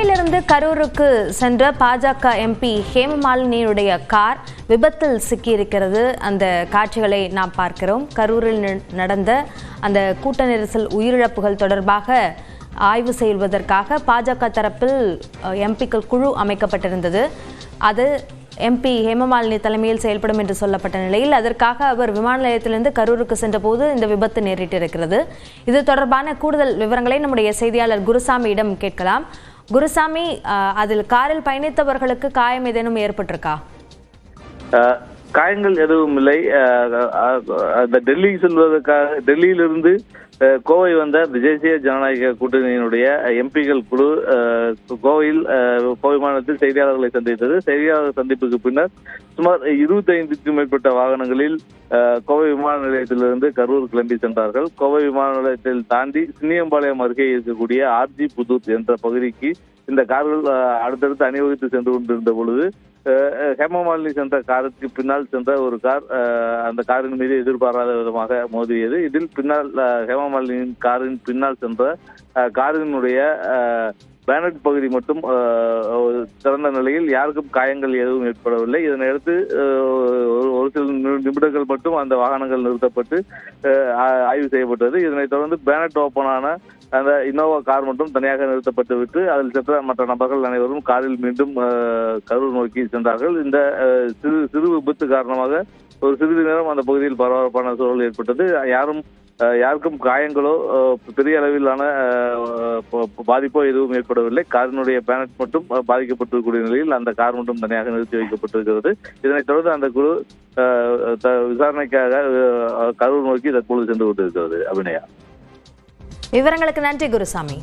சென்னையிலிருந்து கரூருக்கு சென்ற பாஜக எம்பி ஹேமமாலினியுடைய கார் விபத்தில் சிக்கியிருக்கிறது. அந்த காட்சிகளை நாம் பார்க்கிறோம். கரூரில் நடந்த அந்த கூட்ட நெரிசல் உயிரிழப்புகள் தொடர்பாக ஆய்வு செய்வதற்காக பாஜக தரப்பில் எம்பிக்கள் குழு அமைக்கப்பட்டிருந்தது. அது எம்பி ஹேமமாலினி தலைமையில் செயல்படும் என்று சொல்லப்பட்ட நிலையில் அதற்காக அவர் விமான நிலையத்திலிருந்து கரூருக்கு சென்றபோது இந்த விபத்து நேரிட்டிருக்கிறது. இது தொடர்பான கூடுதல் விவரங்களை நம்முடைய செய்தியாளர் குருசாமியிடம் கேட்கலாம். குருசாமி, அதில் காரில் பயணித்தவர்களுக்கு காயம் ஏதேனும் ஏற்பட்டிருக்கா? காயங்கள் எதுவும் இல்லை. டெல்லி செல்வதற்காக டெல்லியிலிருந்து கோவை வந்த தேசிய ஜனநாயக கூட்டணியினுடைய எம்பிக்கள் குழு கோவையில் விமானத்தில் செய்தியாளர்களை சந்தித்தது. செய்தியாளர் சந்திப்புக்கு பின்னர் சுமார் 25க்கும் மேற்பட்ட வாகனங்களில் கோவை விமான நிலையத்திலிருந்து கரூர் கிளம்பி சென்றார்கள். கோவை விமான நிலையத்தில் தாண்டி சின்னியம்பாளையம் அருகே இருக்கக்கூடிய ஆர்ஜி புதூர் என்ற பகுதிக்கு இந்த கார்கள் அடுத்தடுத்து அணிவகுத்து சென்று கொண்டிருந்த பொழுது ஹேமமாலினி சென்ற காருக்கு பின்னால் சென்ற ஒரு கார் அந்த காரின் மீது எதிர்பாராத விதமாக மோதியது. இதில் பின்னால் ஹேமமாலினியின் காரின் பின்னால் சென்ற காரினுடைய பேனட் பகுதி மட்டும் திறந்த நிலையில் யாருக்கும் காயங்கள் எதுவும் ஏற்படவில்லை. இதனையடுத்து ஒரு சில நிமிடங்கள் மட்டும் அந்த வாகனங்கள் நிறுத்தப்பட்டு ஆய்வு செய்யப்பட்டது. இதனைத் தொடர்ந்து பேனட் ஓப்பனான அந்த இன்னோவா கார் மட்டும் தனியாக நிறுத்தப்பட்டு விட்டு அதில் சென்ற மற்ற நபர்கள் அனைவரும் காரில் மீண்டும் கரூர் நோக்கி சென்றார்கள். இந்த சிறு விபத்து காரணமாக ஒரு சிறிது நேரம் அந்த பகுதியில் பரபரப்பான சூழல் ஏற்பட்டது. யாருக்கும் காயங்களோ பெரிய அளவிலான பாதிப்போ எதுவும் ஏற்படவில்லை. காரினுடைய பேனட் மட்டும் பாதிக்கப்பட்டிருக்கக்கூடிய நிலையில் அந்த கார் மட்டும் தனியாக நிறுத்தி வைக்கப்பட்டிருக்கிறது. இதனைத் தொடர்ந்து அந்த குழு விசாரணைக்காக கரூர் நோக்கி தற்பொழுது சென்று கொண்டிருக்கிறது. அபிநயா, விவரங்களுக்கு நன்றி குருசாமி.